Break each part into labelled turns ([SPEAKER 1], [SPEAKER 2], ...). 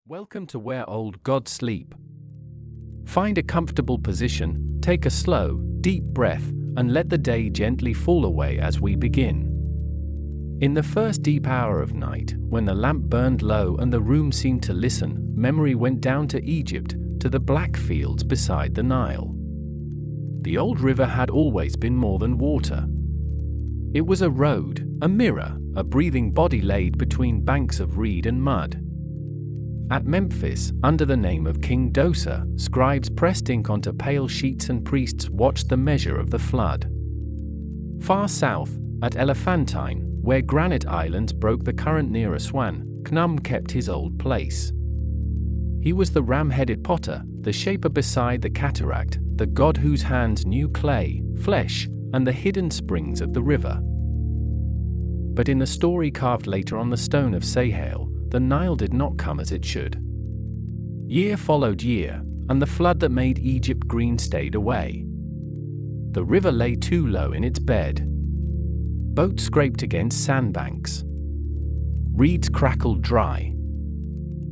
[SPEAKER 1] Welcome to Where Old Gods Sleep. Find a comfortable position, take a slow, deep breath, and let the day gently fall away as we begin. In the first deep hour of night, when the lamp burned low and the room seemed to listen, memory went down to Egypt, to the black fields beside the Nile. The old river had always been more than water. It was a road, a mirror, a breathing body laid between banks of reed and mud. At Memphis, under the name of King Dosa, scribes pressed ink onto pale sheets and priests watched the measure of the flood. Far south, at Elephantine, where granite islands broke the current near Aswan, Khnum kept his old place. He was the ram-headed potter, the shaper beside the cataract, the god whose hands knew clay, flesh, and the hidden springs of the river. But in the story carved later on the stone of Sahel, the Nile did not come as it should. Year followed year, and the flood that made Egypt green stayed away. The river lay too low in its bed. Boats scraped against sandbanks. Reeds crackled dry.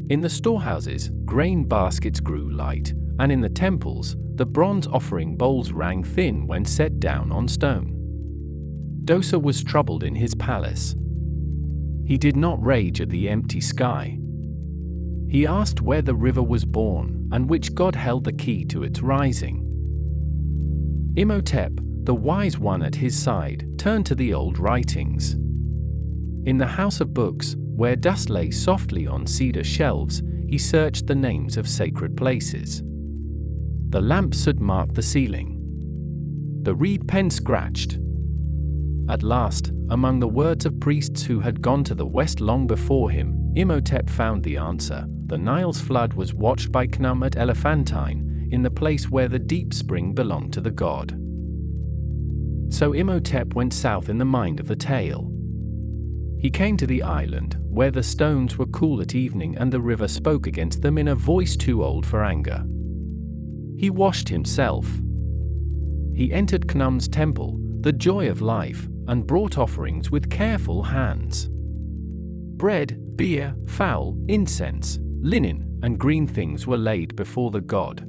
[SPEAKER 1] In the storehouses, grain baskets grew light, and in the temples, the bronze offering bowls rang thin when set down on stone. Dosa was troubled in his palace. He did not rage at the empty sky. He asked where the river was born, and which god held the key to its rising. Imhotep, the wise one at his side, turned to the old writings. In the house of books, where dust lay softly on cedar shelves, he searched the names of sacred places. The lamp soot marked the ceiling. The reed pen scratched. At last, among the words of priests who had gone to the west long before him, Imhotep found the answer. The Nile's flood was watched by Khnum at Elephantine, in the place where the deep spring belonged to the god. So Imhotep went south in the mind of the tale. He came to the island, where the stones were cool at evening and the river spoke against them in a voice too old for anger. He washed himself. He entered Khnum's temple, the joy of life, and brought offerings with careful hands. Bread, beer, fowl, incense, linen, and green things were laid before the god.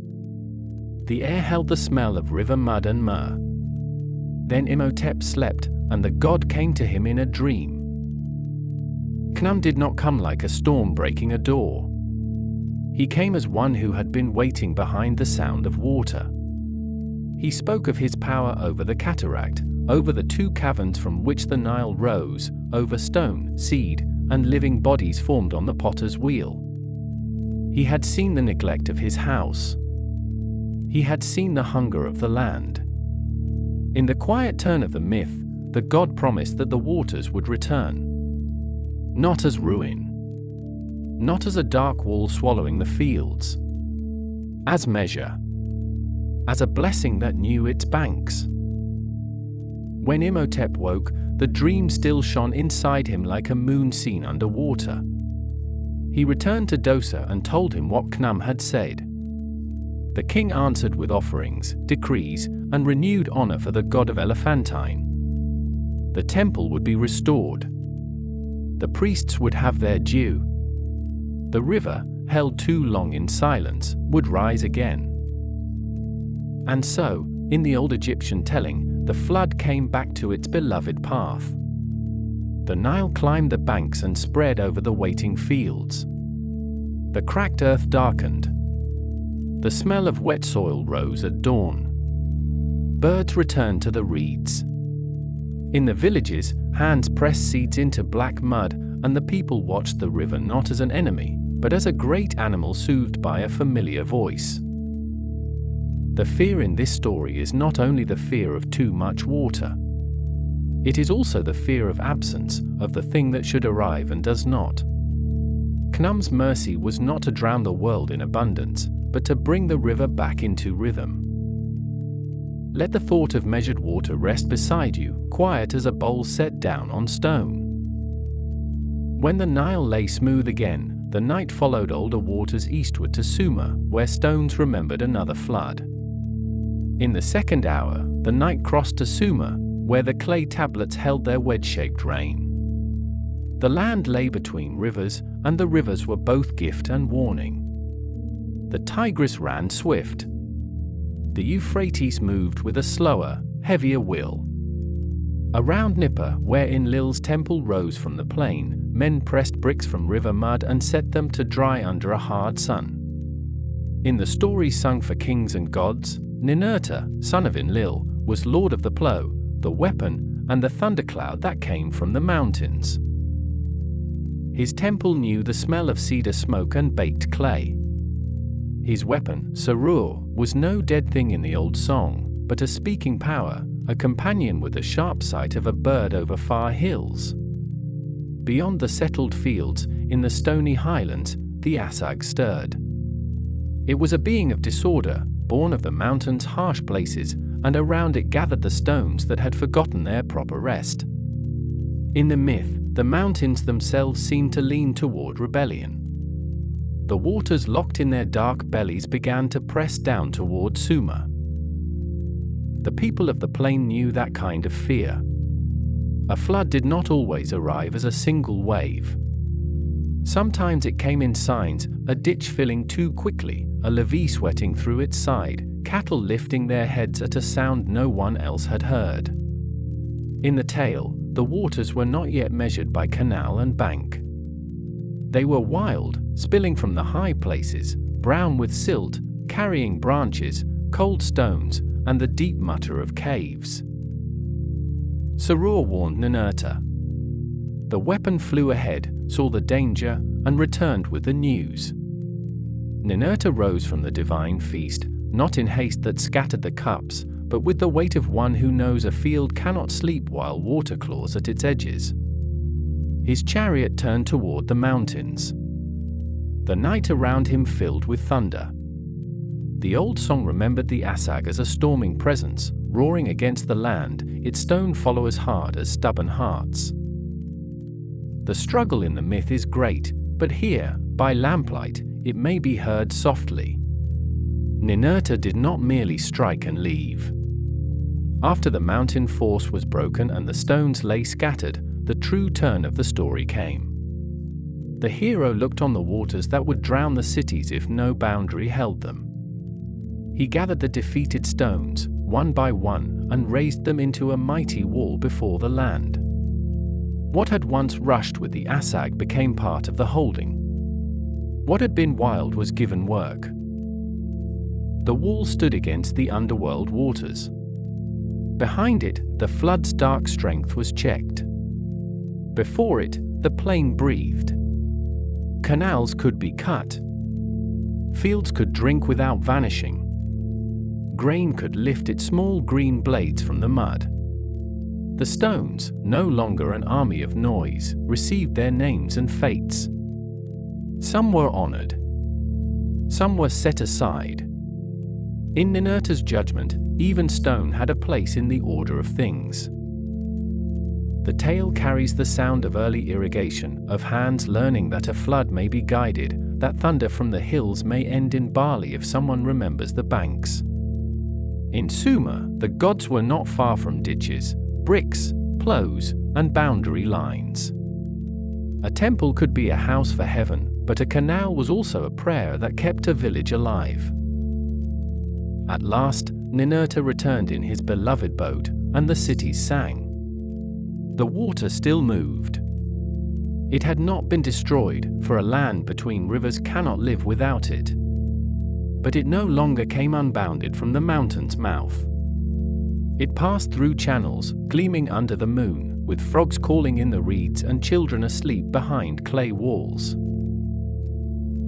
[SPEAKER 1] The air held the smell of river mud and myrrh. Then Imhotep slept, and the god came to him in a dream. Khnum did not come like a storm breaking a door. He came as one who had been waiting behind the sound of water. He spoke of his power over the cataract, over the two caverns from which the Nile rose, over stone, seed, and living bodies formed on the potter's wheel. He had seen the neglect of his house. He had seen the hunger of the land. In the quiet turn of the myth, the god promised that the waters would return. Not as ruin. Not as a dark wall swallowing the fields. As measure. As a blessing that knew its banks. When Imhotep woke, the dream still shone inside him like a moon seen underwater. He returned to Dosa and told him what Khnum had said. The king answered with offerings, decrees, and renewed honor for the god of Elephantine. The temple would be restored. The priests would have their due. The river, held too long in silence, would rise again. And so, in the old Egyptian telling, the flood came back to its beloved path. The Nile climbed the banks and spread over the waiting fields. The cracked earth darkened. The smell of wet soil rose at dawn. Birds returned to the reeds. In the villages, hands pressed seeds into black mud, and the people watched the river not as an enemy, but as a great animal soothed by a familiar voice. The fear in this story is not only the fear of too much water. It is also the fear of absence, of the thing that should arrive and does not. Khnum's mercy was not to drown the world in abundance, but to bring the river back into rhythm. Let the thought of measured water rest beside you, quiet as a bowl set down on stone. When the Nile lay smooth again, the night followed older waters eastward to Sumer, where stones remembered another flood. In the second hour, the night crossed to Sumer, where the clay tablets held their wedge-shaped rain. The land lay between rivers, and the rivers were both gift and warning. The Tigris ran swift. The Euphrates moved with a slower, heavier will. Around Nippur, where Enlil's temple rose from the plain, men pressed bricks from river mud and set them to dry under a hard sun. In the stories sung for kings and gods, Ninurta, son of Enlil, was lord of the plough, the weapon, and the thundercloud that came from the mountains. His temple knew the smell of cedar smoke and baked clay. His weapon, Sarur, was no dead thing in the old song, but a speaking power, a companion with the sharp sight of a bird over far hills. Beyond the settled fields, in the stony highlands, the Asag stirred. It was a being of disorder, born of the mountains' harsh places, and around it gathered the stones that had forgotten their proper rest. In the myth, the mountains themselves seemed to lean toward rebellion. The waters locked in their dark bellies began to press down toward Sumer. The people of the plain knew that kind of fear. A flood did not always arrive as a single wave. Sometimes it came in signs, a ditch filling too quickly, a levee sweating through its side, cattle lifting their heads at a sound no one else had heard. In the tale, the waters were not yet measured by canal and bank. They were wild, spilling from the high places, brown with silt, carrying branches, cold stones, and the deep mutter of caves. Sarur warned Ninurta. The weapon flew ahead, saw the danger, and returned with the news. Ninurta rose from the divine feast, not in haste that scattered the cups, but with the weight of one who knows a field cannot sleep while water claws at its edges. His chariot turned toward the mountains. The night around him filled with thunder. The old song remembered the Asag as a storming presence, roaring against the land, its stone followers hard as stubborn hearts. The struggle in the myth is great, but here, by lamplight, it may be heard softly. Ninurta did not merely strike and leave. After the mountain force was broken and the stones lay scattered, the true turn of the story came. The hero looked on the waters that would drown the cities if no boundary held them. He gathered the defeated stones, one by one, and raised them into a mighty wall before the land. What had once rushed with the Asag became part of the holding. What had been wild was given work. The wall stood against the underworld waters. Behind it, the flood's dark strength was checked. Before it, the plain breathed. Canals could be cut. Fields could drink without vanishing. Grain could lift its small green blades from the mud. The stones, no longer an army of noise, received their names and fates. Some were honored. Some were set aside. In Ninurta's judgment, even stone had a place in the order of things. The tale carries the sound of early irrigation, of hands learning that a flood may be guided, that thunder from the hills may end in barley if someone remembers the banks. In Sumer, the gods were not far from ditches, bricks, ploughs, and boundary lines. A temple could be a house for heaven, but a canal was also a prayer that kept a village alive. At last, Ninurta returned in his beloved boat, and the cities sang. The water still moved. It had not been destroyed, for a land between rivers cannot live without it. But it no longer came unbounded from the mountain's mouth. It passed through channels, gleaming under the moon, with frogs calling in the reeds and children asleep behind clay walls.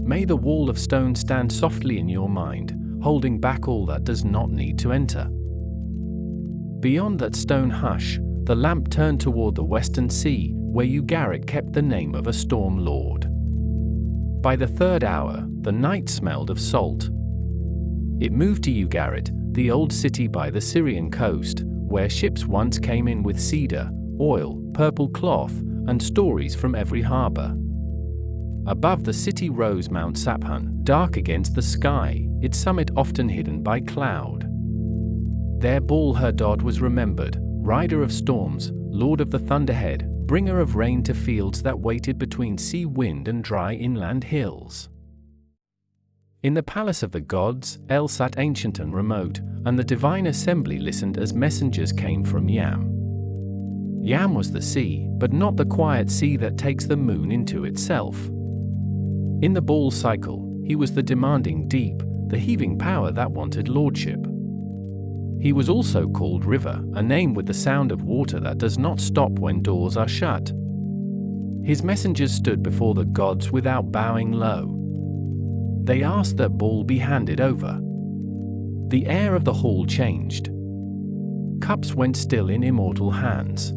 [SPEAKER 1] May the wall of stone stand softly in your mind, holding back all that does not need to enter. Beyond that stone hush, the lamp turned toward the western sea, where Ugarit kept the name of a storm lord. By the third hour, the night smelled of salt. It moved to Ugarit, the old city by the Syrian coast, where ships once came in with cedar, oil, purple cloth, and stories from every harbor. Above the city rose Mount Saphan, dark against the sky, its summit often hidden by cloud. There Baal her god was remembered, rider of storms, lord of the thunderhead, bringer of rain to fields that waited between sea wind and dry inland hills. In the palace of the gods, El sat ancient and remote, and the divine assembly listened as messengers came from Yam. Yam was the sea, but not the quiet sea that takes the moon into itself. In the Baal cycle, he was the demanding deep, the heaving power that wanted lordship. He was also called River, a name with the sound of water that does not stop when doors are shut. His messengers stood before the gods without bowing low. They asked that Baal be handed over. The air of the hall changed. Cups went still in immortal hands.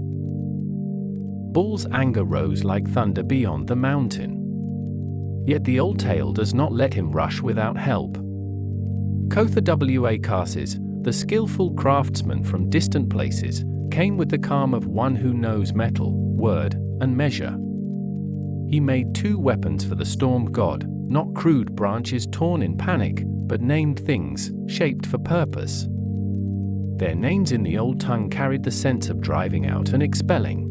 [SPEAKER 1] Baal's anger rose like thunder beyond the mountain. Yet the old tale does not let him rush without help. Kotha wa Karses, the skillful craftsman from distant places, came with the calm of one who knows metal, word, and measure. He made 2 weapons for the storm god, not crude branches torn in panic, but named things, shaped for purpose. Their names in the old tongue carried the sense of driving out and expelling.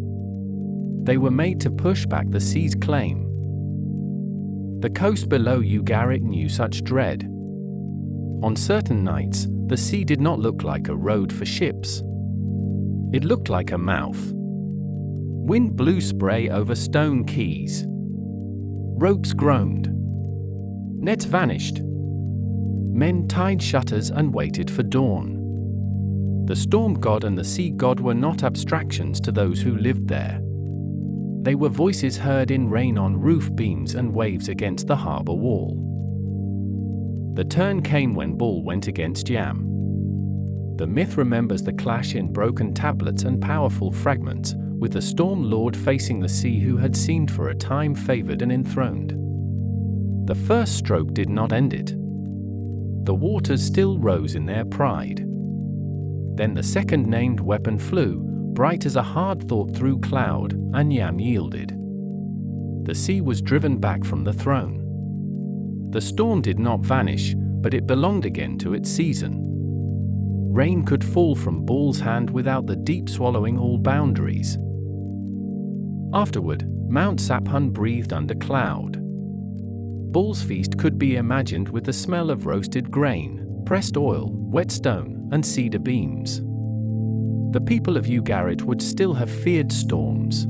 [SPEAKER 1] They were made to push back the sea's claim. The coast below Ugarit knew such dread. On certain nights, the sea did not look like a road for ships. It looked like a mouth. Wind blew spray over stone quays. Ropes groaned. Nets vanished. Men tied shutters and waited for dawn. The storm god and the sea god were not abstractions to those who lived there. They were voices heard in rain on roof beams and waves against the harbor wall. The turn came when Baal went against Yam. The myth remembers the clash in broken tablets and powerful fragments, with the storm lord facing the sea who had seemed for a time favored and enthroned. The first stroke did not end it. The waters still rose in their pride. Then the second named weapon flew, bright as a hard thought through cloud, and Yam yielded. The sea was driven back from the throne. The storm did not vanish, but it belonged again to its season. Rain could fall from Baal's hand without the deep swallowing all boundaries. Afterward, Mount Saphan breathed under cloud. Baal's feast could be imagined with the smell of roasted grain, pressed oil, wet stone, and cedar beams. The people of Ugarit would still have feared storms.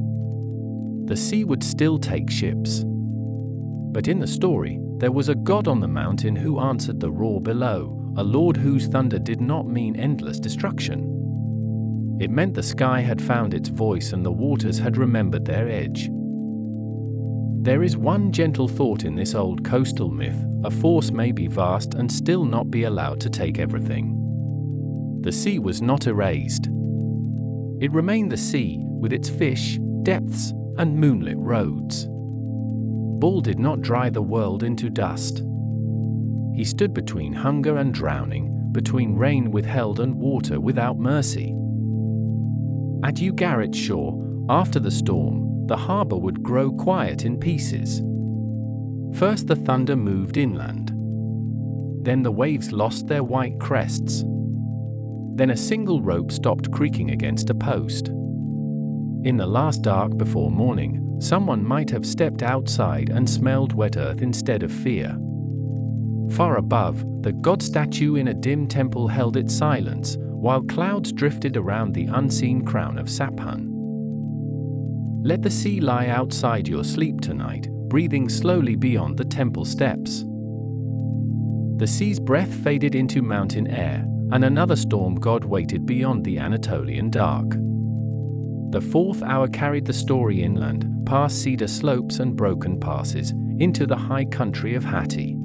[SPEAKER 1] The sea would still take ships. But in the story, there was a god on the mountain who answered the roar below, a lord whose thunder did not mean endless destruction. It meant the sky had found its voice and the waters had remembered their edge. There is one gentle thought in this old coastal myth: a force may be vast and still not be allowed to take everything. The sea was not erased. It remained the sea, with its fish, depths, and moonlit roads. Baal did not dry the world into dust. He stood between hunger and drowning, between rain withheld and water without mercy. At Ugarit's shore, after the storm, the harbor would grow quiet in pieces. First the thunder moved inland. Then the waves lost their white crests. Then a single rope stopped creaking against a post. In the last dark before morning, someone might have stepped outside and smelled wet earth instead of fear. Far above, the god statue in a dim temple held its silence, while clouds drifted around the unseen crown of Saphan. Let the sea lie outside your sleep tonight, breathing slowly beyond the temple steps. The sea's breath faded into mountain air, and another storm god waited beyond the Anatolian dark. The 4th hour carried the story inland, past cedar slopes and broken passes, into the high country of Hatti.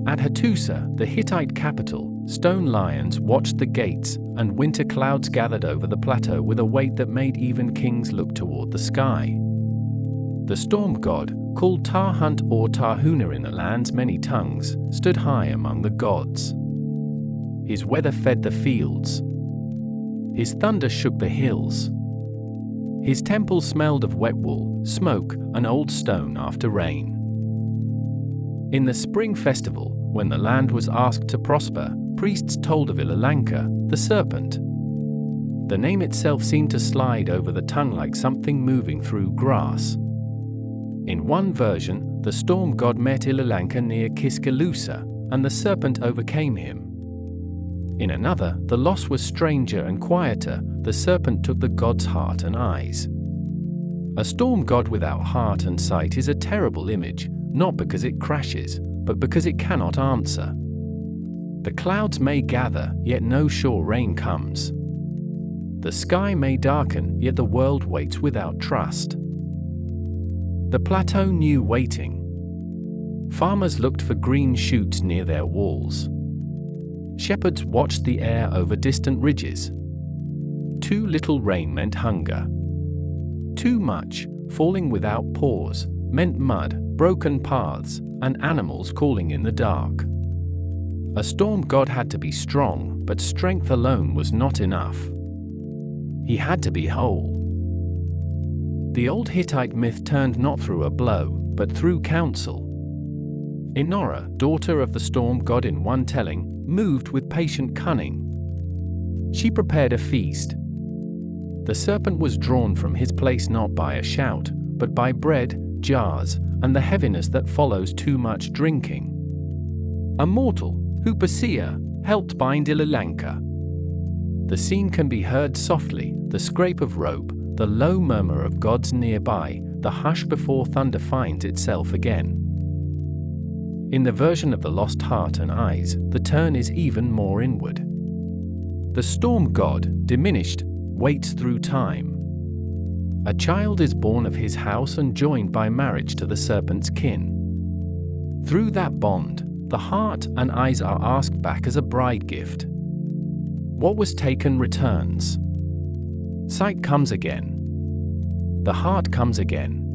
[SPEAKER 1] At Hattusa, the Hittite capital, stone lions watched the gates, and winter clouds gathered over the plateau with a weight that made even kings look toward the sky. The storm god, called Tarhunt or Tarhuna in the land's many tongues, stood high among the gods. His weather fed the fields. His thunder shook the hills. His temple smelled of wet wool, smoke, and old stone after rain. In the spring festival, when the land was asked to prosper, priests told of Ilalanka, the serpent. The name itself seemed to slide over the tongue like something moving through grass. In one version, the storm god met Ilalanka near Kiskelusa, and the serpent overcame him. In another, the loss was stranger and quieter, the serpent took the god's heart and eyes. A storm god without heart and sight is a terrible image, not because it crashes, but because it cannot answer. The clouds may gather, yet no sure rain comes. The sky may darken, yet the world waits without trust. The plateau knew waiting. Farmers looked for green shoots near their walls. Shepherds watched the air over distant ridges. Too little rain meant hunger. Too much, falling without pause, meant mud, broken paths, and animals calling in the dark. A storm god had to be strong, but strength alone was not enough. He had to be whole. The old Hittite myth turned not through a blow, but through counsel. Ninurta, daughter of the storm god in one telling, moved with patient cunning. She prepared a feast. The serpent was drawn from his place not by a shout, but by bread, jars, and the heaviness that follows too much drinking. A mortal, Hupasia, helped bind Ilalanka. The scene can be heard softly, the scrape of rope, the low murmur of gods nearby, the hush before thunder finds itself again. In the version of the lost heart and eyes, the turn is even more inward. The storm god, diminished, waits through time. A child is born of his house and joined by marriage to the serpent's kin. Through that bond, the heart and eyes are asked back as a bride gift. What was taken returns. Sight comes again. The heart comes again.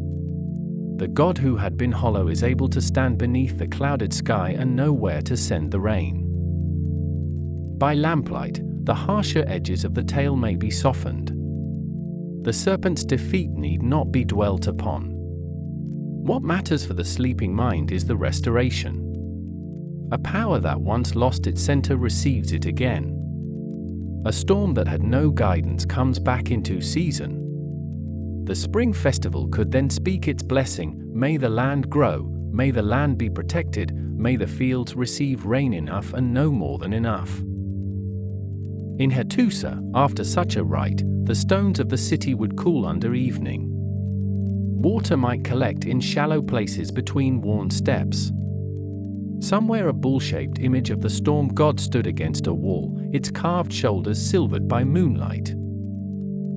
[SPEAKER 1] The god who had been hollow is able to stand beneath the clouded sky and know where to send the rain. By lamplight, the harsher edges of the tale may be softened. The serpent's defeat need not be dwelt upon. What matters for the sleeping mind is the restoration. A power that once lost its center receives it again. A storm that had no guidance comes back into season. The spring festival could then speak its blessing, may the land grow, may the land be protected, may the fields receive rain enough and no more than enough. In Hattusa, after such a rite, the stones of the city would cool under evening. Water might collect in shallow places between worn steps. Somewhere a bull-shaped image of the storm god stood against a wall, its carved shoulders silvered by moonlight.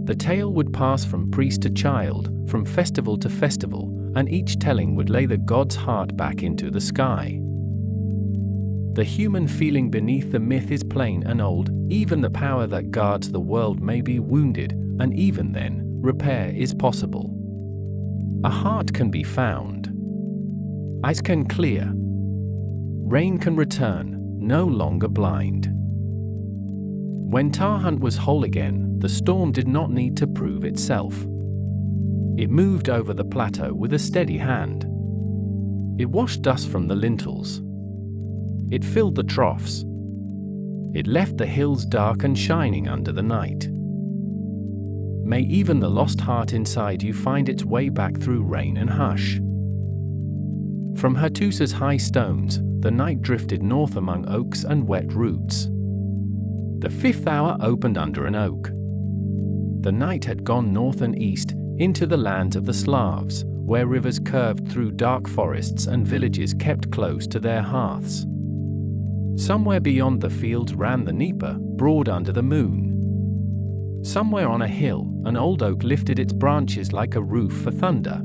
[SPEAKER 1] The tale would pass from priest to child, from festival to festival, and each telling would lay the god's heart back into the sky. The human feeling beneath the myth is plain and old, even the power that guards the world may be wounded, and even then, repair is possible. A heart can be found. Eyes can clear. Rain can return, no longer blind. When Tarhunt was whole again, the storm did not need to prove itself. It moved over the plateau with a steady hand. It washed dust from the lintels. It filled the troughs. It left the hills dark and shining under the night. May even the lost heart inside you find its way back through rain and hush. From Hattusa's high stones, the night drifted north among oaks and wet roots. The fifth hour opened under an oak. The night had gone north and east, into the lands of the Slavs, where rivers curved through dark forests and villages kept close to their hearths. Somewhere beyond the fields ran the Dnieper, broad under the moon. Somewhere on a hill, an old oak lifted its branches like a roof for thunder.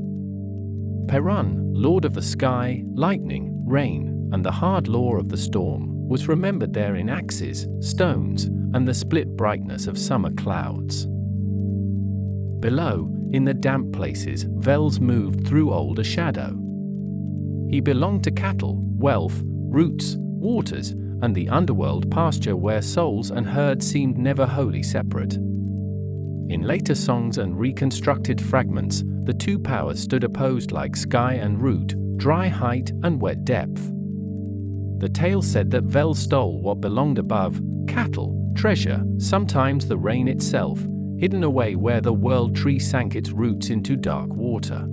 [SPEAKER 1] Perun, lord of the sky, lightning, rain, and the hard law of the storm, was remembered there in axes, stones, and the split brightness of summer clouds. Below, in the damp places, Vels moved through older shadow. He belonged to cattle, wealth, roots, waters, and the underworld pasture where souls and herds seemed never wholly separate. In later songs and reconstructed fragments, the two powers stood opposed like sky and root, dry height and wet depth. The tale said that Vel stole what belonged above, cattle, treasure, sometimes the rain itself, hidden away where the world tree sank its roots into dark water.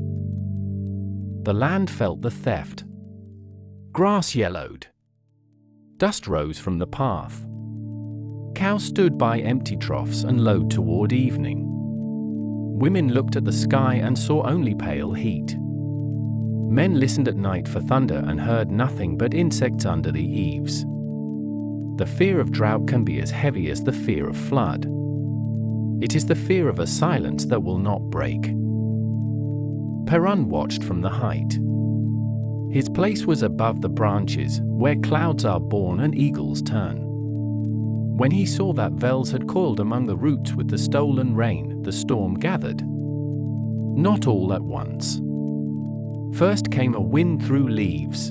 [SPEAKER 1] The land felt the theft. Grass yellowed. Dust rose from the path. Cows stood by empty troughs and lowed toward evening. Women looked at the sky and saw only pale heat. Men listened at night for thunder and heard nothing but insects under the eaves. The fear of drought can be as heavy as the fear of flood. It is the fear of a silence that will not break. Perun watched from the height. His place was above the branches, where clouds are born and eagles turn. When he saw that Vels had coiled among the roots with the stolen rain, the storm gathered. Not all at once. First came a wind through leaves.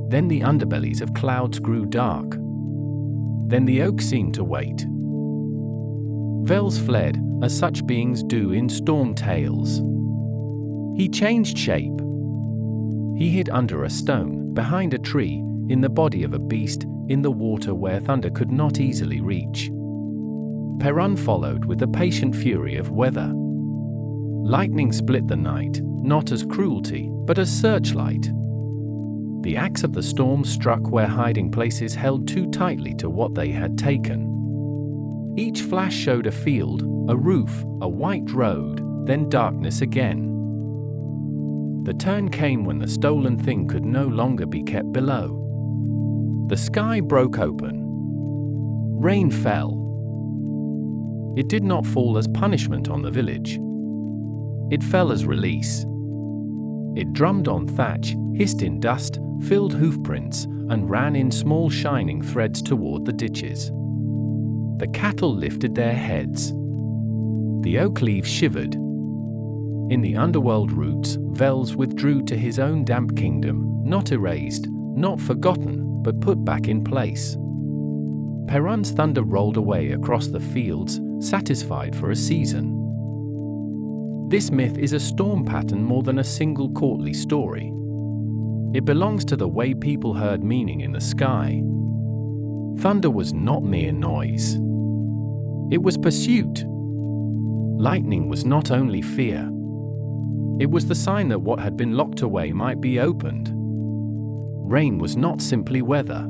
[SPEAKER 1] Then the underbellies of clouds grew dark. Then the oak seemed to wait. Vels fled, as such beings do in storm tales. He changed shape. He hid under a stone, behind a tree, in the body of a beast, in the water where thunder could not easily reach. Perun followed with the patient fury of weather. Lightning split the night, not as cruelty, but as searchlight. The axe of the storm struck where hiding places held too tightly to what they had taken. Each flash showed a field, a roof, a white road, then darkness again. The turn came when the stolen thing could no longer be kept below. The sky broke open. Rain fell. It did not fall as punishment on the village. It fell as release. It drummed on thatch, hissed in dust, filled hoofprints, and ran in small shining threads toward the ditches. The cattle lifted their heads. The oak leaves shivered. In the underworld roots, Vels withdrew to his own damp kingdom, not erased, not forgotten, but put back in place. Perun's thunder rolled away across the fields, satisfied for a season. This myth is a storm pattern more than a single courtly story. It belongs to the way people heard meaning in the sky. Thunder was not mere noise. It was pursuit. Lightning was not only fear. It was the sign that what had been locked away might be opened. Rain was not simply weather.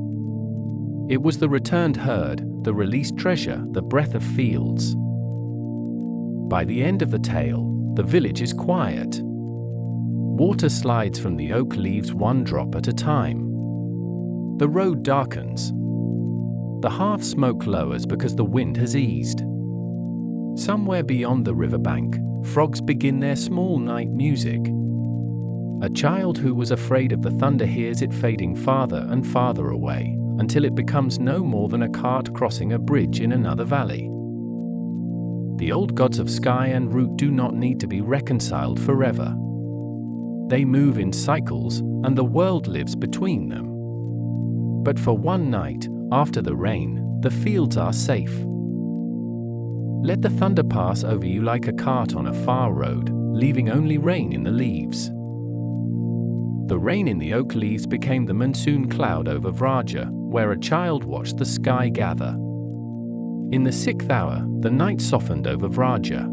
[SPEAKER 1] It was the returned herd, the released treasure, the breath of fields. By the end of the tale, the village is quiet. Water slides from the oak leaves one drop at a time. The road darkens. The hearth smoke lowers because the wind has eased. Somewhere beyond the riverbank, frogs begin their small night music. A child who was afraid of the thunder hears it fading farther and farther away, until it becomes no more than a cart crossing a bridge in another valley. The old gods of sky and root do not need to be reconciled forever. They move in cycles, and the world lives between them. But for one night, after the rain, the fields are safe. Let the thunder pass over you like a cart on a far road, leaving only rain in the leaves. The rain in the oak leaves became the monsoon cloud over Vraja, where a child watched the sky gather. In the 6th hour, the night softened over Vraja.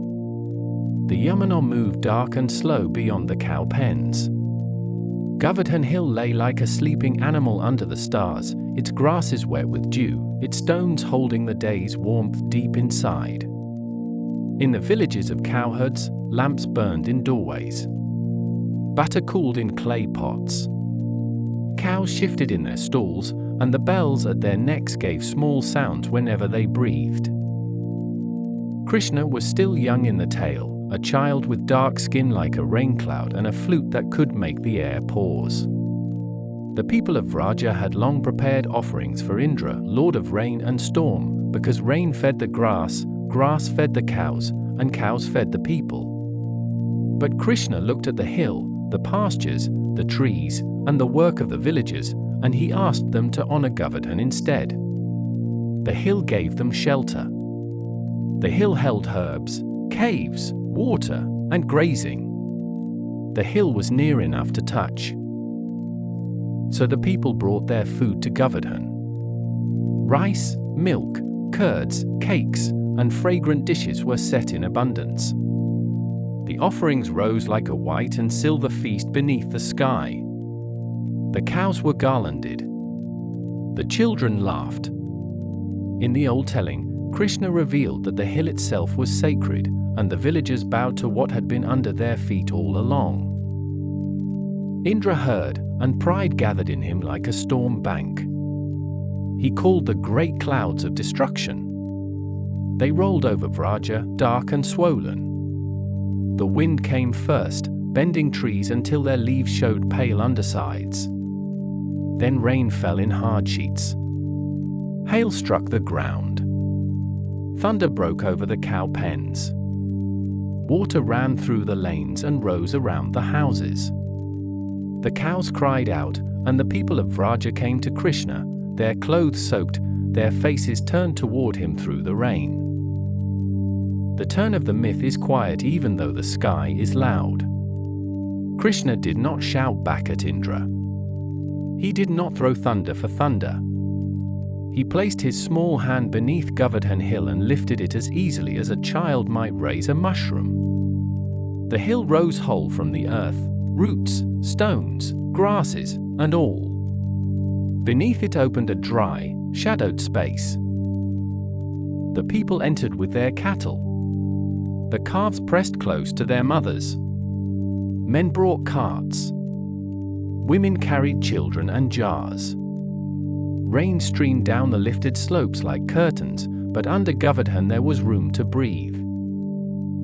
[SPEAKER 1] The Yamuna moved dark and slow beyond the cow pens. Govardhan Hill lay like a sleeping animal under the stars, its grasses wet with dew, its stones holding the day's warmth deep inside. In the villages of cowherds, lamps burned in doorways. Butter cooled in clay pots. Cows shifted in their stalls, and the bells at their necks gave small sounds whenever they breathed. Krishna was still young in the tale, a child with dark skin like a rain cloud and a flute that could make the air pause. The people of Vraja had long prepared offerings for Indra, lord of rain and storm, because rain fed the grass fed the cows, and cows fed the people. But Krishna looked at the hill, the pastures, the trees, and the work of the villagers, and he asked them to honor Govardhan instead. The hill gave them shelter. The hill held herbs, caves, water, and grazing. The hill was near enough to touch. So the people brought their food to Govardhan. Rice, milk, curds, cakes, and fragrant dishes were set in abundance. The offerings rose like a white and silver feast beneath the sky. The cows were garlanded. The children laughed. In the old telling, Krishna revealed that the hill itself was sacred, and the villagers bowed to what had been under their feet all along. Indra heard, and pride gathered in him like a storm bank. He called the great clouds of destruction. They rolled over Vraja, dark and swollen. The wind came first, bending trees until their leaves showed pale undersides. Then rain fell in hard sheets. Hail struck the ground. Thunder broke over the cow pens. Water ran through the lanes and rose around the houses. The cows cried out, and the people of Vraja came to Krishna, their clothes soaked, their faces turned toward him through the rain. The turn of the myth is quiet even though the sky is loud. Krishna did not shout back at Indra. He did not throw thunder for thunder. He placed his small hand beneath Govardhan Hill and lifted it as easily as a child might raise a mushroom. The hill rose whole from the earth, roots, stones, grasses, and all. Beneath it opened a dry, shadowed space. The people entered with their cattle. The calves pressed close to their mothers. Men brought carts. Women carried children and jars. Rain streamed down the lifted slopes like curtains, but under Govardhan there was room to breathe.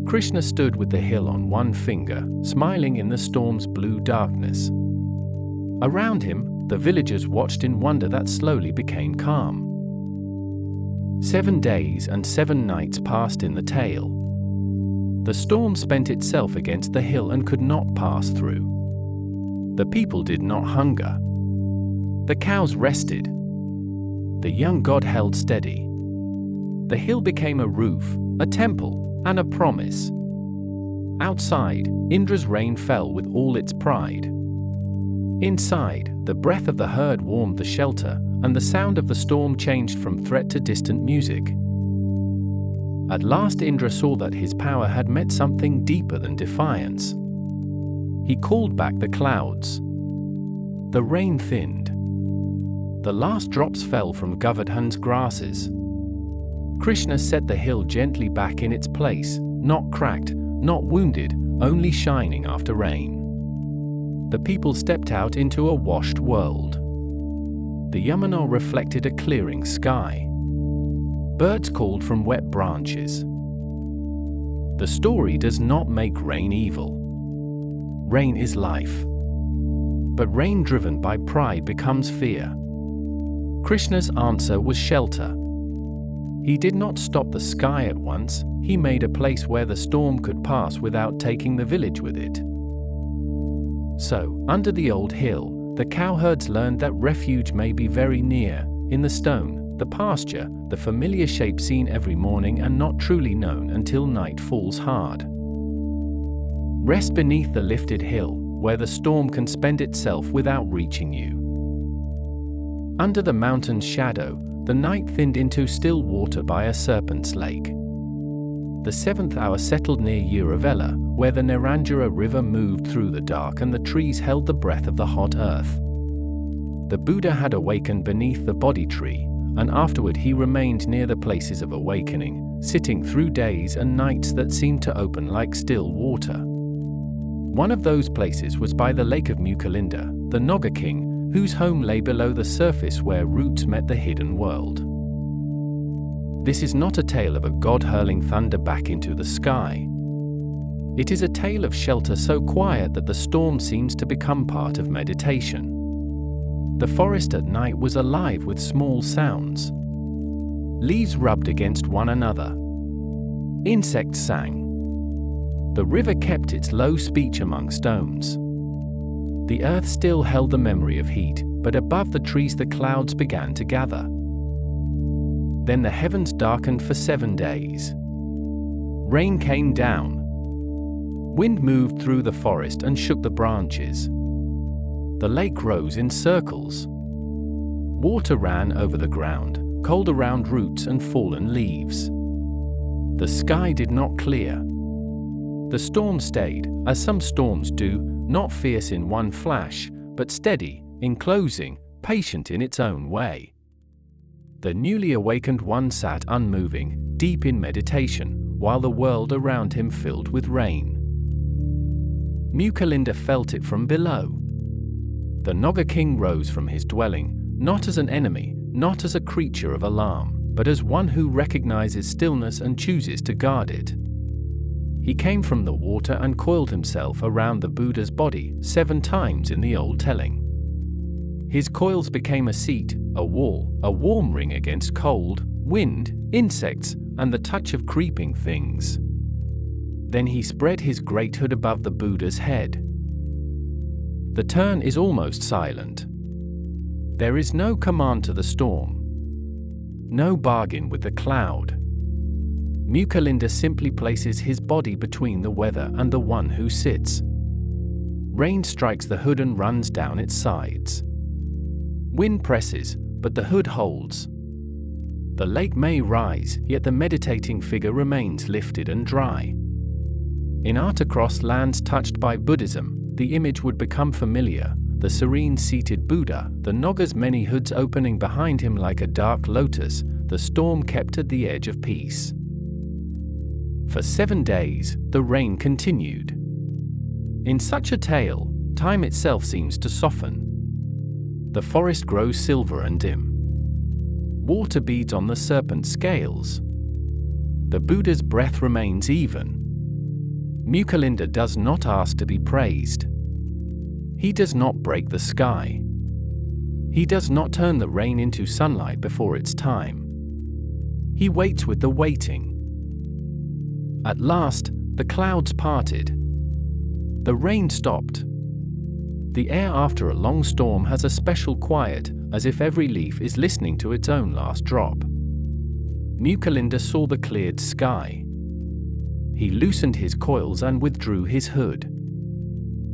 [SPEAKER 1] Krishna stood with the hill on one finger, smiling in the storm's blue darkness. Around him, the villagers watched in wonder that slowly became calm. 7 days and 7 nights passed in the tale. The storm spent itself against the hill and could not pass through. The people did not hunger. The cows rested. The young god held steady. The hill became a roof, a temple, and a promise. Outside, Indra's rain fell with all its pride. Inside, the breath of the herd warmed the shelter, and the sound of the storm changed from threat to distant music. At last Indra saw that his power had met something deeper than defiance. He called back the clouds. The rain thinned. The last drops fell from Govardhan's grasses. Krishna set the hill gently back in its place, not cracked, not wounded, only shining after rain. The people stepped out into a washed world. The Yamuna reflected a clearing sky. Birds called from wet branches. The story does not make rain evil. Rain is life. But rain driven by pride becomes fear. Krishna's answer was shelter. He did not stop the sky at once, he made a place where the storm could pass without taking the village with it. So, under the old hill, the cowherds learned that refuge may be very near, in the stone, the pasture, the familiar shape seen every morning and not truly known until night falls hard. Rest beneath the lifted hill, where the storm can spend itself without reaching you. Under the mountain's shadow, the night thinned into still water by a serpent's lake. The 7th hour settled near Uravela, where the Neranjara river moved through the dark and the trees held the breath of the hot earth. The Buddha had awakened beneath the Bodhi tree, and afterward he remained near the places of awakening, sitting through days and nights that seemed to open like still water. One of those places was by the lake of Mucalinda, the Naga king, whose home lay below the surface where roots met the hidden world. This is not a tale of a god hurling thunder back into the sky. It is a tale of shelter so quiet that the storm seems to become part of meditation. The forest at night was alive with small sounds. Leaves rubbed against one another. Insects sang. The river kept its low speech among stones. The earth still held the memory of heat, but above the trees the clouds began to gather. Then the heavens darkened for 7 days. Rain came down. Wind moved through the forest and shook the branches. the lake rose in circles. Water ran over the ground, cold around roots and fallen leaves. The sky did not clear. The storm stayed, as some storms do, not fierce in one flash, but steady, enclosing, patient in its own way. The newly awakened one sat unmoving, deep in meditation, while the world around him filled with rain. Mucalinda felt it from below. The Naga king rose from his dwelling, not as an enemy, not as a creature of alarm, but as one who recognizes stillness and chooses to guard it. He came from the water and coiled himself around the Buddha's body 7 times in the old telling. His coils became a seat, a wall, a warm ring against cold, wind, insects, and the touch of creeping things. Then he spread his great hood above the Buddha's head. The turn is almost silent. There is no command to the storm. No bargain with the cloud. Mucalinda simply places his body between the weather and the one who sits. Rain strikes the hood and runs down its sides. Wind presses, but the hood holds. The lake may rise, yet the meditating figure remains lifted and dry. In art across lands touched by Buddhism, the image would become familiar, the serene seated Buddha, the Naga's many hoods opening behind him like a dark lotus, the storm kept at the edge of peace. For 7 days, the rain continued. In such a tale, time itself seems to soften. The forest grows silver and dim. Water beads on the serpent scales. The Buddha's breath remains even. Mucalinda does not ask to be praised. He does not break the sky. He does not turn the rain into sunlight before its time. He waits with the waiting. At last, the clouds parted. The rain stopped. The air after a long storm has a special quiet, as if every leaf is listening to its own last drop. Mucalinda saw the cleared sky. He loosened his coils and withdrew his hood.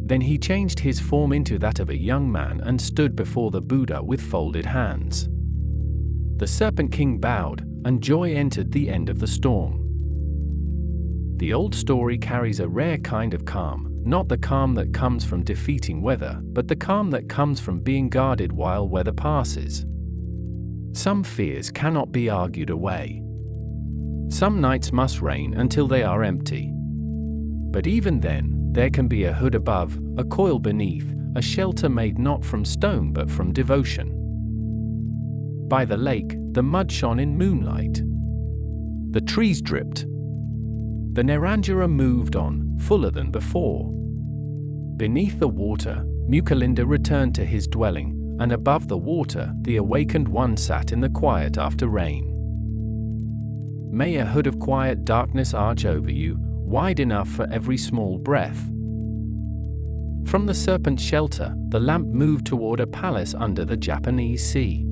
[SPEAKER 1] Then he changed his form into that of a young man and stood before the Buddha with folded hands. The Serpent King bowed, and joy entered the end of the storm. The old story carries a rare kind of calm, not the calm that comes from defeating weather, but the calm that comes from being guarded while weather passes. Some fears cannot be argued away. Some nights must rain until they are empty. But even then, there can be a hood above, a coil beneath, a shelter made not from stone but from devotion. By the lake, the mud shone in moonlight. The trees dripped. The Naranja moved on, fuller than before. Beneath the water, Mucalinda returned to his dwelling, and above the water, the awakened one sat in the quiet after rain. May a hood of quiet darkness arch over you, wide enough for every small breath. From the serpent's shelter, the lamp moved toward a palace under the Japanese sea.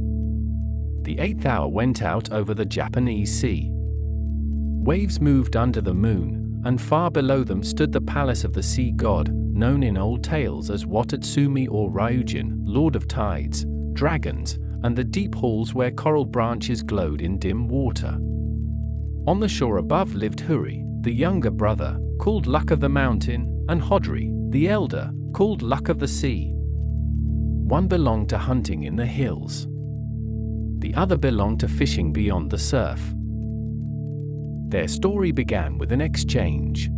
[SPEAKER 1] The 8th hour went out over the Japanese sea. Waves moved under the moon, and far below them stood the palace of the sea god, known in old tales as Watatsumi or Ryujin, lord of tides, dragons, and the deep halls where coral branches glowed in dim water. On the shore above lived Hoori, the younger brother, called Luck of the Mountain, and Hoori, the elder, called Luck of the Sea. One belonged to hunting in the hills. The other belonged to fishing beyond the surf. Their story began with an exchange.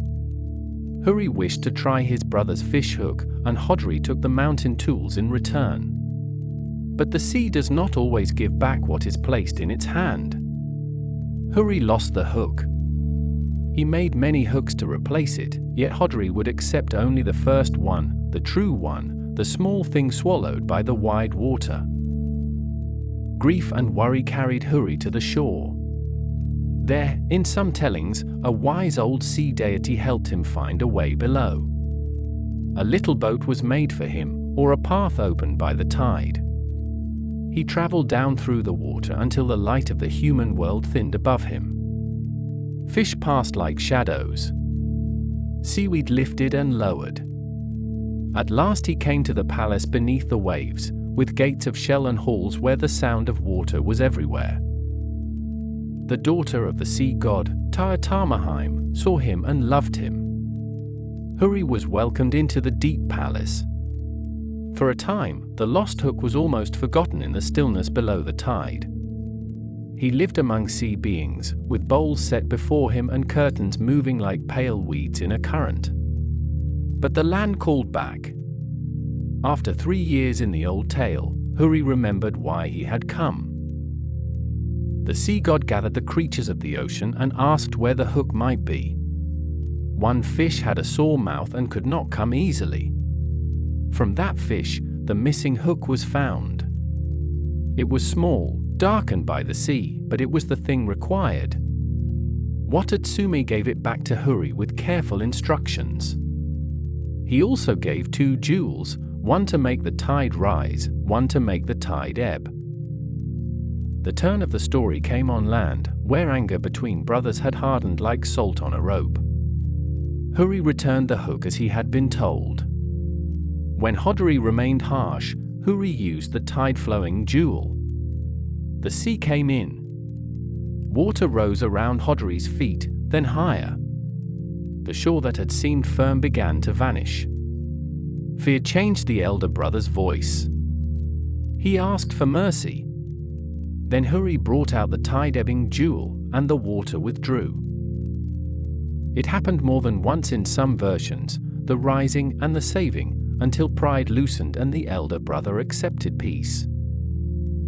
[SPEAKER 1] Hoori wished to try his brother's fish hook, and Hoori took the mountain tools in return. But the sea does not always give back what is placed in its hand. Hoori lost the hook. He made many hooks to replace it, yet Hoori would accept only the first one, the true one, the small thing swallowed by the wide water. Grief and worry carried Hoori to the shore. There, in some tellings, a wise old sea deity helped him find a way below. A little boat was made for him, or a path opened by the tide. He traveled down through the water until the light of the human world thinned above him. Fish passed like shadows. Seaweed lifted and lowered. At last he came to the palace beneath the waves, with gates of shell and halls where the sound of water was everywhere. The daughter of the sea god, Tyr saw him and loved him. Hoori was welcomed into the deep palace. For a time, the lost hook was almost forgotten in the stillness below the tide. He lived among sea beings, with bowls set before him and curtains moving like pale weeds in a current. But the land called back. After 3 years in the old tale, Hoori remembered why he had come. The sea god gathered the creatures of the ocean and asked where the hook might be. One fish had a sore mouth and could not come easily. From that fish, the missing hook was found. It was small, darkened by the sea, but it was the thing required. Watatsumi gave it back to Hoori with careful instructions. He also gave 2 jewels, one to make the tide rise, one to make the tide ebb. The turn of the story came on land, where anger between brothers had hardened like salt on a rope. Hoori returned the hook as he had been told. When Hoori remained harsh, Hoori used the tide-flowing jewel. The sea came in. Water rose around Hoori's feet, then higher. The shore that had seemed firm began to vanish. Fear changed the elder brother's voice. He asked for mercy. Then Hoori brought out the tide-ebbing jewel, and the water withdrew. It happened more than once in some versions, the rising and the saving, until pride loosened and the elder brother accepted peace.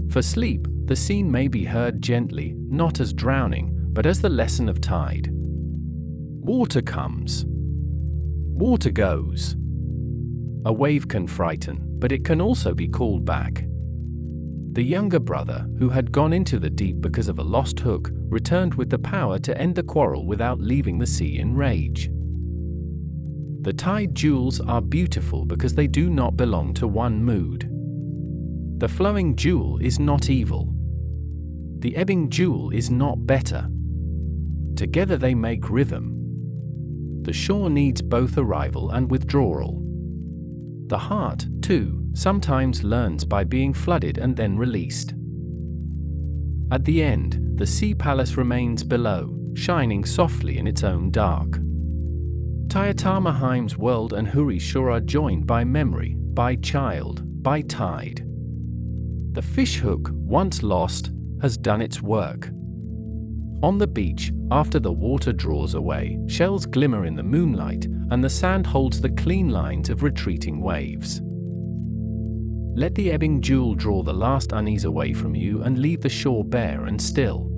[SPEAKER 1] For sleep, the scene may be heard gently, not as drowning, but as the lesson of tide. Water comes. Water goes. A wave can frighten, but it can also be called back. The younger brother, who had gone into the deep because of a lost hook, returned with the power to end the quarrel without leaving the sea in rage. The tide jewels are beautiful because they do not belong to one mood. The flowing jewel is not evil. The ebbing jewel is not better. Together they make rhythm. The shore needs both arrival and withdrawal. The heart, too, sometimes learns by being flooded and then released. At the end, the sea palace remains below, shining softly in its own dark. Tyr world and Hoori's shore are joined by memory, by child, by tide. The fish hook, once lost, has done its work. On the beach, after the water draws away, shells glimmer in the moonlight, and the sand holds the clean lines of retreating waves. Let the ebbing jewel draw the last unease away from you and leave the shore bare and still.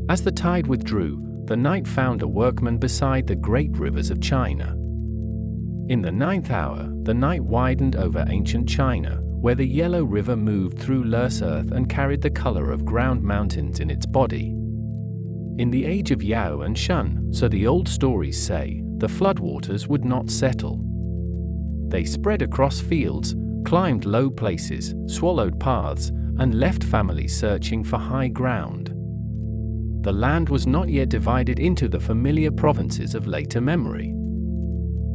[SPEAKER 1] As the tide withdrew, the night found a workman beside the great rivers of China. In the 9th hour, the night widened over ancient China, where the yellow river moved through loose earth and carried the color of ground mountains in its body. In the age of Yao and Shun, so the old stories say, the floodwaters would not settle. They spread across fields, climbed low places, swallowed paths, and left families searching for high ground. The land was not yet divided into the familiar provinces of later memory.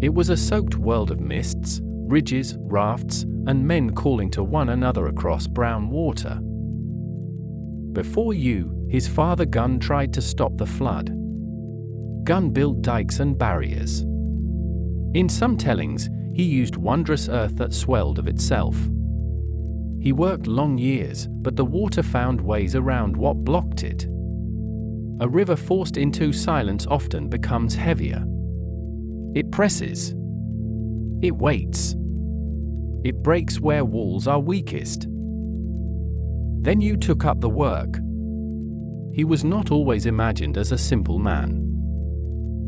[SPEAKER 1] It was a soaked world of mists, ridges, rafts, and men calling to one another across brown water. Before you, his father Gun tried to stop the flood. Gun built dikes and barriers. In some tellings, he used wondrous earth that swelled of itself. He worked long years, but the water found ways around what blocked it. A river forced into silence often becomes heavier. It presses. It waits. It breaks where walls are weakest. Then you took up the work. He was not always imagined as a simple man.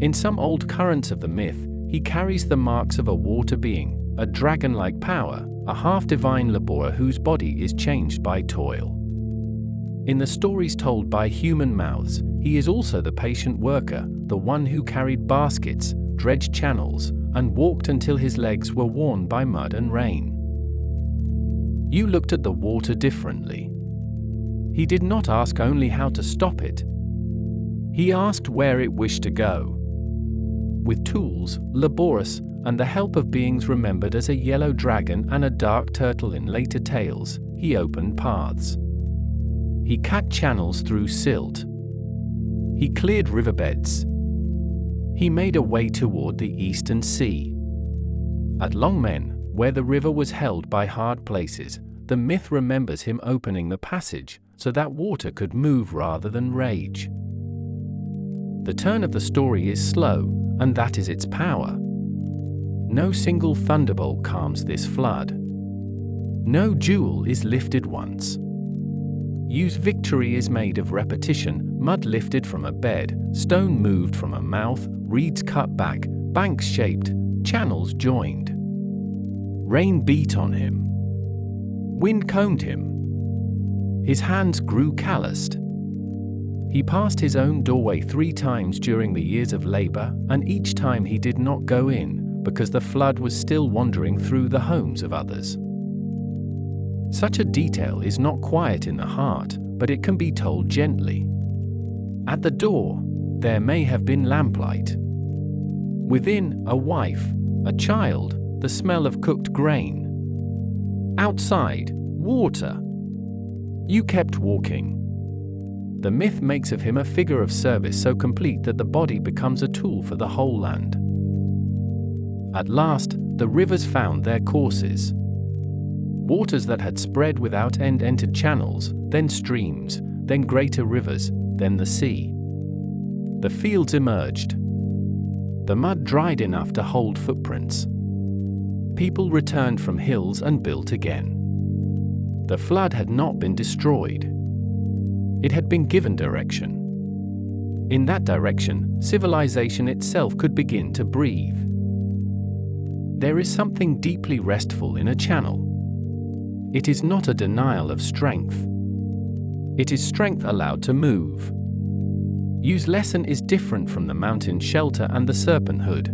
[SPEAKER 1] In some old currents of the myth, he carries the marks of a water being, a dragon-like power, a half-divine laborer whose body is changed by toil. In the stories told by human mouths, he is also the patient worker, the one who carried baskets, dredged channels, and walked until his legs were worn by mud and rain. You looked at the water differently. He did not ask only how to stop it. He asked where it wished to go. With tools, laborious, and the help of beings remembered as a yellow dragon and a dark turtle in later tales, he opened paths. He cut channels through silt. He cleared riverbeds. He made a way toward the eastern sea. At Longmen, where the river was held by hard places, the myth remembers him opening the passage so that water could move rather than rage. The turn of the story is slow, and that is its power. No single thunderbolt calms this flood. No jewel is lifted once. Use victory is made of repetition, mud lifted from a bed, stone moved from a mouth, reeds cut back, banks shaped, channels joined. Rain beat on him. Wind combed him. His hands grew calloused. He passed his own doorway 3 times during the years of labor, and each time he did not go in, because the flood was still wandering through the homes of others. Such a detail is not quiet in the heart, but it can be told gently. At the door, there may have been lamplight. Within, a wife, a child, the smell of cooked grain. Outside, water. You kept walking. The myth makes of him a figure of service so complete that the body becomes a tool for the whole land. At last, the rivers found their courses. Waters that had spread without end entered channels, then streams, then greater rivers, then the sea. The fields emerged. The mud dried enough to hold footprints. People returned from hills and built again. The flood had not been destroyed. It had been given direction. In that direction, civilization itself could begin to breathe. There is something deeply restful in a channel. It is not a denial of strength. It is strength allowed to move. Use lesson is different from the mountain shelter and the serpent hood.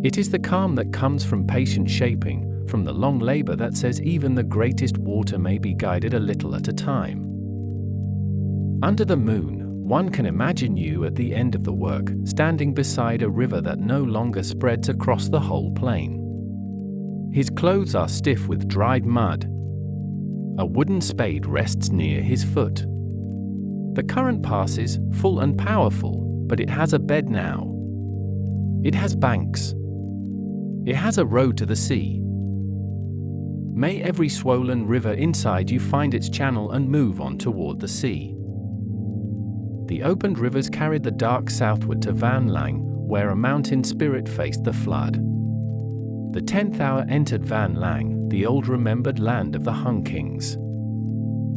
[SPEAKER 1] It is the calm that comes from patient shaping, from the long labor that says even the greatest water may be guided a little at a time. Under the moon, one can imagine you at the end of the work, standing beside a river that no longer spreads across the whole plain. His clothes are stiff with dried mud. A wooden spade rests near his foot. The current passes, full and powerful, but it has a bed now. It has banks. It has a road to the sea. May every swollen river inside you find its channel and move on toward the sea. The opened rivers carried the dark southward to Van Lang, where a mountain spirit faced the flood. The 10th hour entered Van Lang, the old remembered land of the Hun kings.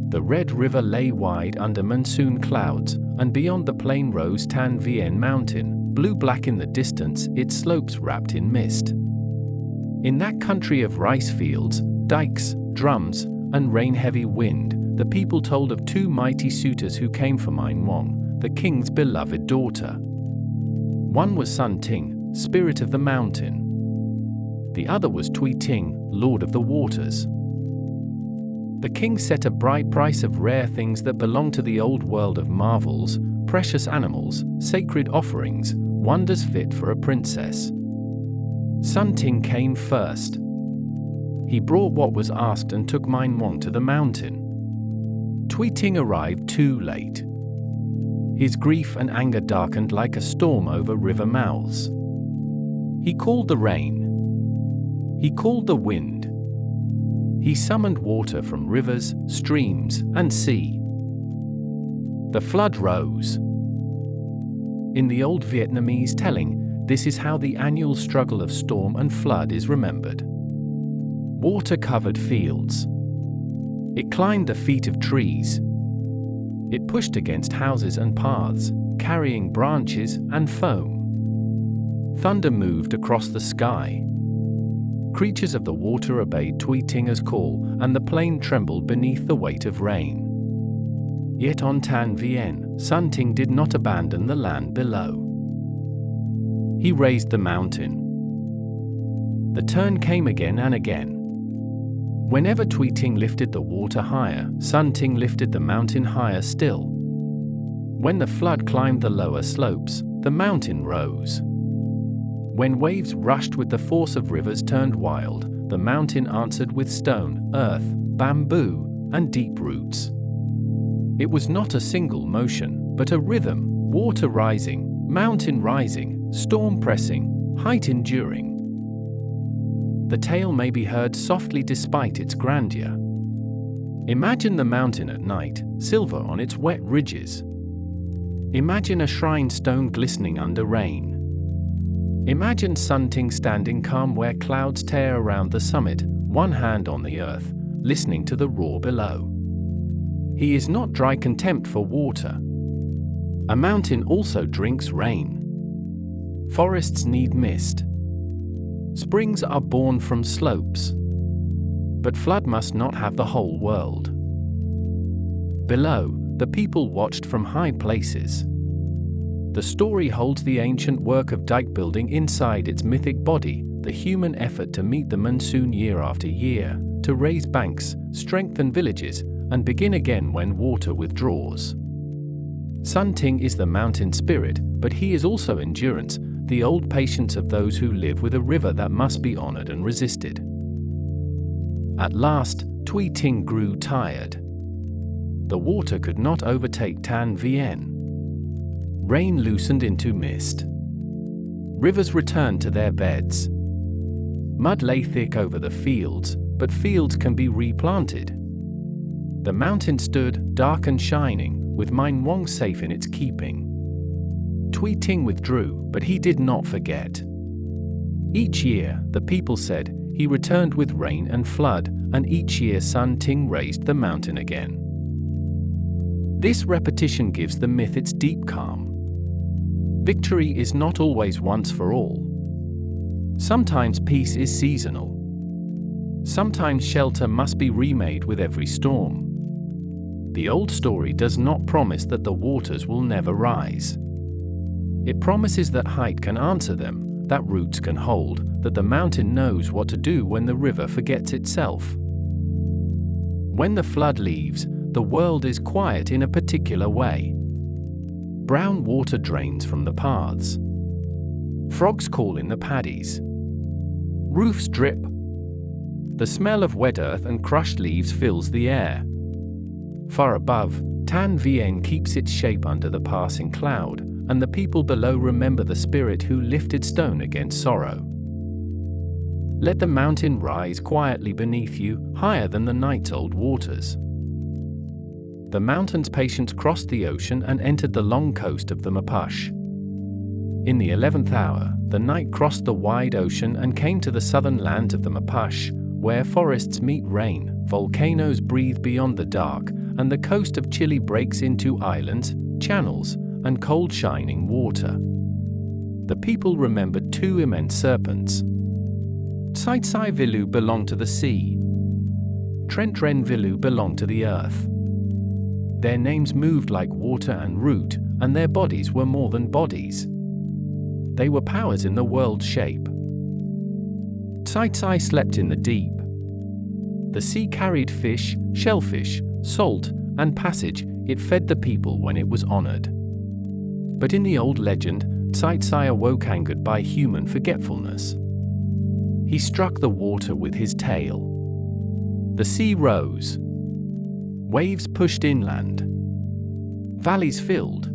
[SPEAKER 1] The red river lay wide under monsoon clouds, and beyond the plain rose Tan Vien mountain, blue-black in the distance, its slopes wrapped in mist. In that country of rice fields, dikes, drums, and rain-heavy wind, the people told of 2 mighty suitors who came for Mein Wong, the king's beloved daughter. One was Sun Ting, spirit of the mountain. The other was Tui Ting, lord of the waters. The king set a bright price of rare things that belonged to the old world of marvels, precious animals, sacred offerings, wonders fit for a princess. Sun Ting came first. He brought what was asked and took Mein Wong to the mountain. Tui Ting arrived too late. His grief and anger darkened like a storm over river mouths. He called the rain. He called the wind. He summoned water from rivers, streams, and sea. The flood rose. In the old Vietnamese telling, this is how the annual struggle of storm and flood is remembered. Water covered fields. It climbed the feet of trees. It pushed against houses and paths, carrying branches and foam. Thunder moved across the sky. Creatures of the water obeyed Tui Tinga's call, and the plain trembled beneath the weight of rain. Yet on Tan Vien, Sun Ting did not abandon the land below. He raised the mountain. The turn came again and again. Whenever Tui Ting lifted the water higher, Sun Ting lifted the mountain higher still. When the flood climbed the lower slopes, the mountain rose. When waves rushed with the force of rivers turned wild, the mountain answered with stone, earth, bamboo, and deep roots. It was not a single motion, but a rhythm, water rising, mountain rising, storm pressing, height enduring. The tale may be heard softly despite its grandeur. Imagine the mountain at night, silver on its wet ridges. Imagine a shrine stone glistening under rain. Imagine Sun Ting standing calm where clouds tear around the summit, one hand on the earth, listening to the roar below. He is not dry contempt for water. A mountain also drinks rain. Forests need mist. Springs are born from slopes. But flood must not have the whole world. Below, the people watched from high places. The story holds the ancient work of dike building inside its mythic body, the human effort to meet the monsoon year after year, to raise banks, strengthen villages, and begin again when water withdraws. Sun Ting is the mountain spirit, but he is also endurance, the old patience of those who live with a river that must be honored and resisted. At last, Tui Ting grew tired. The water could not overtake Tan Vien. Rain loosened into mist. Rivers returned to their beds. Mud lay thick over the fields, but fields can be replanted. The mountain stood, dark and shining, with Mein Wong safe in its keeping. Tui Ting withdrew, but he did not forget. Each year, the people said, he returned with rain and flood, and each year Sun Ting raised the mountain again. This repetition gives the myth its deep calm. Victory is not always once for all. Sometimes peace is seasonal. Sometimes shelter must be remade with every storm. The old story does not promise that the waters will never rise. It promises that height can answer them, that roots can hold, that the mountain knows what to do when the river forgets itself. When the flood leaves, the world is quiet in a particular way. Brown water drains from the paths. Frogs call in the paddies. Roofs drip. The smell of wet earth and crushed leaves fills the air. Far above, Tan Vien keeps its shape under the passing cloud, and the people below remember the spirit who lifted stone against sorrow. Let the mountain rise quietly beneath you, higher than the night's-old waters. The mountain's patience crossed the ocean and entered the long coast of the Mapuche. In the 11th hour, the night crossed the wide ocean and came to the southern lands of the Mapuche, where forests meet rain, volcanoes breathe beyond the dark, and the coast of Chile breaks into islands, channels, and cold shining water. The people remembered two immense serpents. Tsaitsai Vilu belonged to the sea. Trentren Vilu belonged to the earth. Their names moved like water and root, and their bodies were more than bodies. They were powers in the world's shape. Tsaitsai slept in the deep. The sea carried fish, shellfish, salt, and passage. It fed the people when it was honored. But in the old legend, Tsaitsai awoke angered by human forgetfulness. He struck the water with his tail. The sea rose. Waves pushed inland. Valleys filled.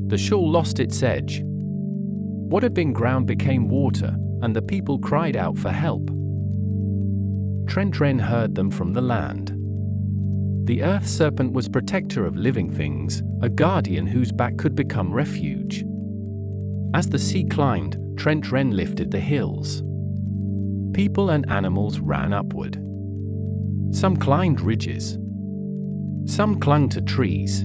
[SPEAKER 1] The shore lost its edge. What had been ground became water, and the people cried out for help. Trentren heard them from the land. The earth serpent was protector of living things, a guardian whose back could become refuge. As the sea climbed, Trentren lifted the hills. People and animals ran upward. Some climbed ridges. Some clung to trees.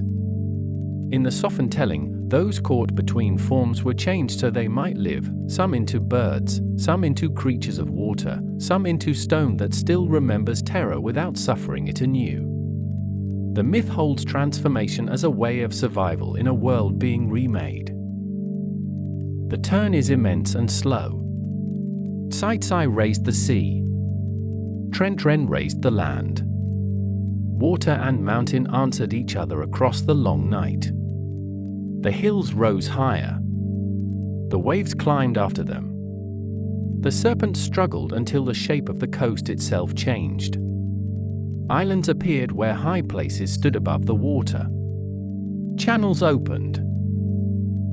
[SPEAKER 1] In the softened telling, those caught between forms were changed so they might live, some into birds, some into creatures of water, some into stone that still remembers terror without suffering it anew. The myth holds transformation as a way of survival in a world being remade. The turn is immense and slow. Tsaitsai raised the sea. Trentren raised the land. Water and mountain answered each other across the long night. The hills rose higher. The waves climbed after them. The serpent struggled until the shape of the coast itself changed. Islands appeared where high places stood above the water. Channels opened.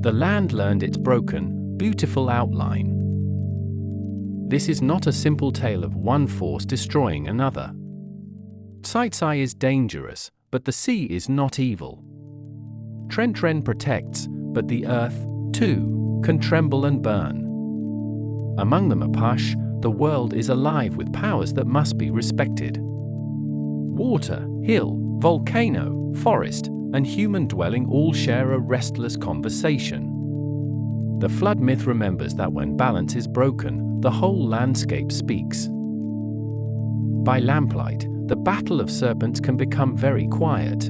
[SPEAKER 1] The land learned its broken, beautiful outline. This is not a simple tale of one force destroying another. Tsai is dangerous, but the sea is not evil. Trentren protects, but the earth, too, can tremble and burn. Among the Mapash, the world is alive with powers that must be respected. Water, hill, volcano, forest, and human dwelling all share a restless conversation. The flood myth remembers that when balance is broken, the whole landscape speaks. By lamplight, the battle of serpents can become very quiet.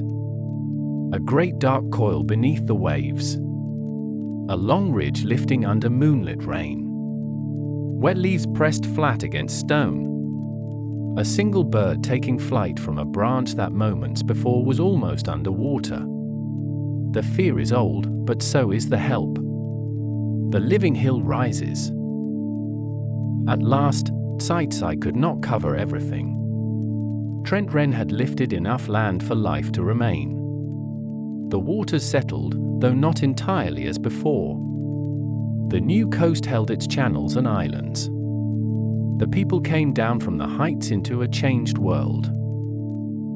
[SPEAKER 1] A great dark coil beneath the waves. A long ridge lifting under moonlit rain. Wet leaves pressed flat against stone. A single bird taking flight from a branch that moments before was almost underwater. The fear is old, but so is the help. The living hill rises. At last, Tsai could not cover everything. Trentren had lifted enough land for life to remain. The waters settled, though not entirely as before. The new coast held its channels and islands. The people came down from the heights into a changed world.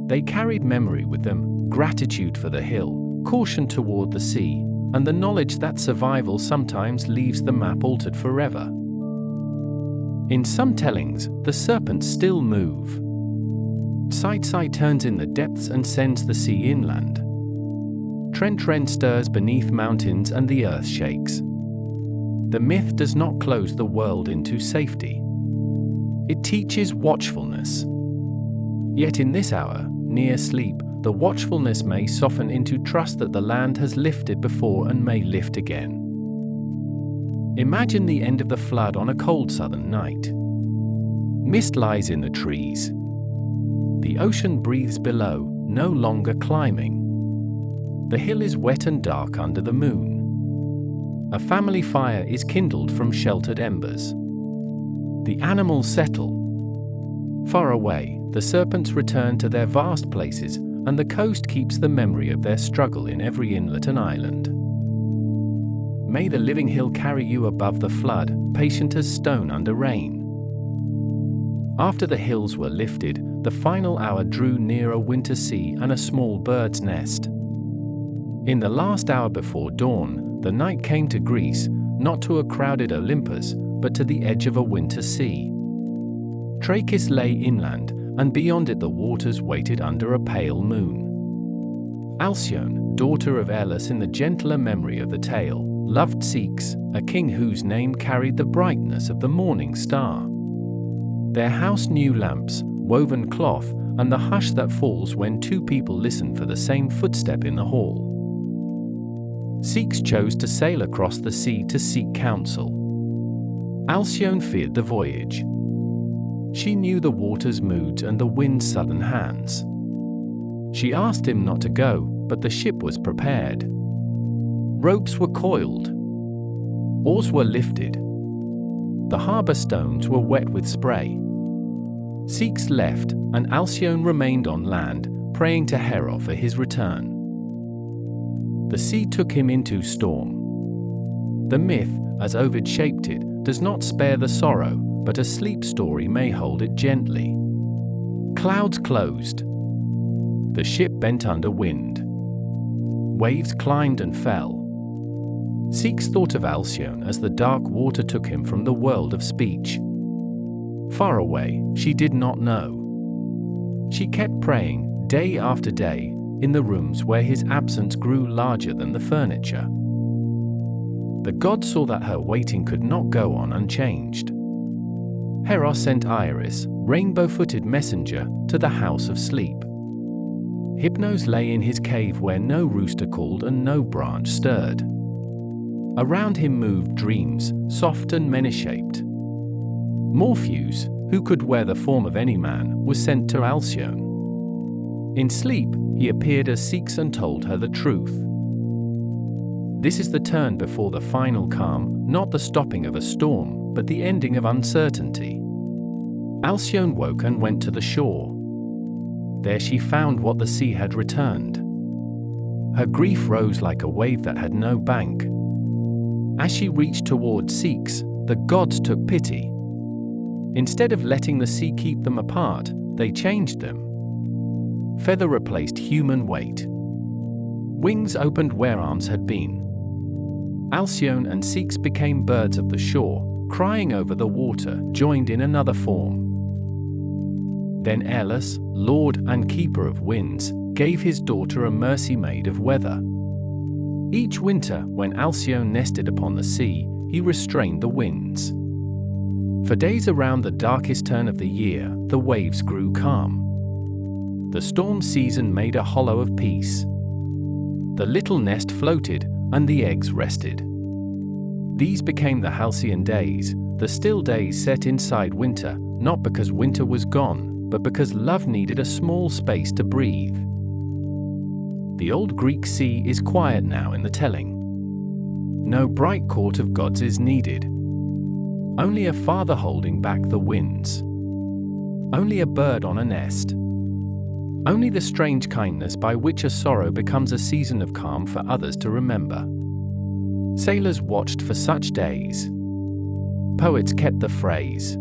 [SPEAKER 1] They carried memory with them, gratitude for the hill, caution toward the sea, and the knowledge that survival sometimes leaves the map altered forever. In some tellings, the serpents still move. Tsai turns in the depths and sends the sea inland. Trentren stirs beneath mountains and the earth shakes. The myth does not close the world into safety. It teaches watchfulness. Yet in this hour, near sleep, the watchfulness may soften into trust that the land has lifted before and may lift again. Imagine the end of the flood on a cold southern night. Mist lies in the trees. The ocean breathes below, no longer climbing. The hill is wet and dark under the moon. A family fire is kindled from sheltered embers. The animals settle. Far away, the serpents return to their vast places, and the coast keeps the memory of their struggle in every inlet and island. May the living hill carry you above the flood, patient as stone under rain. After the hills were lifted, the final hour drew near a winter sea and a small bird's nest. In the last hour before dawn, the night came to Greece, not to a crowded Olympus, but to the edge of a winter sea. Trachis lay inland, and beyond it the waters waited under a pale moon. Alcyone, daughter of Elis in the gentler memory of the tale, loved Sikhs, a king whose name carried the brightness of the morning star. Their house knew lamps, woven cloth, and the hush that falls when two people listen for the same footstep in the hall. Sikhs chose to sail across the sea to seek counsel. Alcyone feared the voyage. She knew the water's moods and the wind's sudden hands. She asked him not to go, but the ship was prepared. Ropes were coiled. Oars were lifted. The harbour stones were wet with spray. Sikhs left, and Alcyone remained on land, praying to Hera for his return. The sea took him into storm. The myth, as Ovid shaped it, does not spare the sorrow, but a sleep story may hold it gently. Clouds closed. The ship bent under wind. Waves climbed and fell. Sikhs thought of Alcyone as the dark water took him from the world of speech. Far away, she did not know. She kept praying, day after day, in the rooms where his absence grew larger than the furniture. The god saw that her waiting could not go on unchanged. Hera sent Iris, rainbow-footed messenger, to the house of sleep. Hypnos lay in his cave where no rooster called and no branch stirred. Around him moved dreams, soft and many-shaped. Morpheus, who could wear the form of any man, was sent to Alcyone. In sleep, he appeared as Sikhs and told her the truth. This is the turn before the final calm, not the stopping of a storm. but the ending of uncertainty. Alcyone woke and went to the shore. There she found what the sea had returned. Her grief rose like a wave that had no bank. As she reached toward Seeks, the gods took pity. Instead of letting the sea keep them apart, they changed them. Feather replaced human weight. Wings opened where arms had been. Alcyone and Seeks became birds of the shore, crying over the water, joined in another form. Then Airless, lord and keeper of winds, gave his daughter a mercy maid of weather. Each winter, when Alcyone nested upon the sea, he restrained the winds. For days around the darkest turn of the year, the waves grew calm. The storm season made a hollow of peace. The little nest floated, and the eggs rested. These became the halcyon days, the still days set inside winter, not because winter was gone, but because love needed a small space to breathe. The old Greek sea is quiet now in the telling. No bright court of gods is needed. Only a father holding back the winds. Only a bird on a nest. Only the strange kindness by which a sorrow becomes a season of calm for others to remember. Sailors watched for such days. Poets kept the phrase.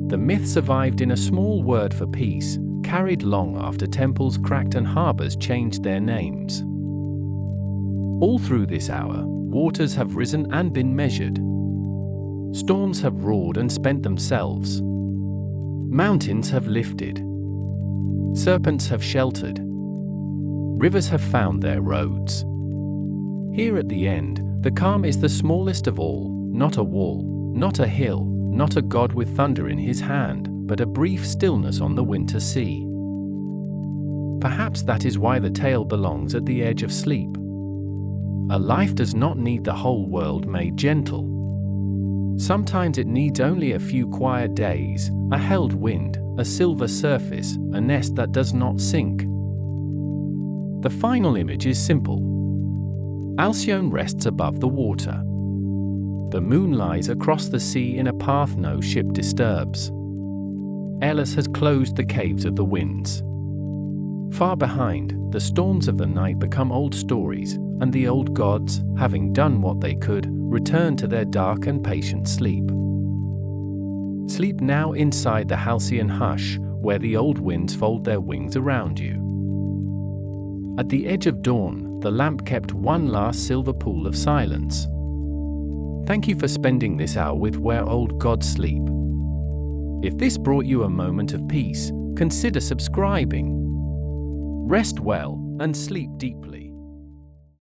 [SPEAKER 1] The myth survived in a small word for peace, carried long after temples cracked and harbors changed their names. All through this hour, waters have risen and been measured. Storms have roared and spent themselves. Mountains have lifted. Serpents have sheltered. Rivers have found their roads. Here at the end, the calm is the smallest of all, not a wall, not a hill, not a god with thunder in his hand, but a brief stillness on the winter sea. Perhaps that is why the tale belongs at the edge of sleep. A life does not need the whole world made gentle. Sometimes it needs only a few quiet days, a held wind, a silver surface, a nest that does not sink. The final image is simple. Alcyone rests above the water. The moon lies across the sea in a path no ship disturbs. Airless has closed the caves of the winds. Far behind, the storms of the night become old stories, and the old gods, having done what they could, return to their dark and patient sleep. Sleep now inside the halcyon hush, where the old winds fold their wings around you. At the edge of dawn, the lamp kept one last silver pool of silence. Thank you for spending this hour with Where Old Gods Sleep. If this brought you a moment of peace, consider subscribing. Rest well and sleep deeply.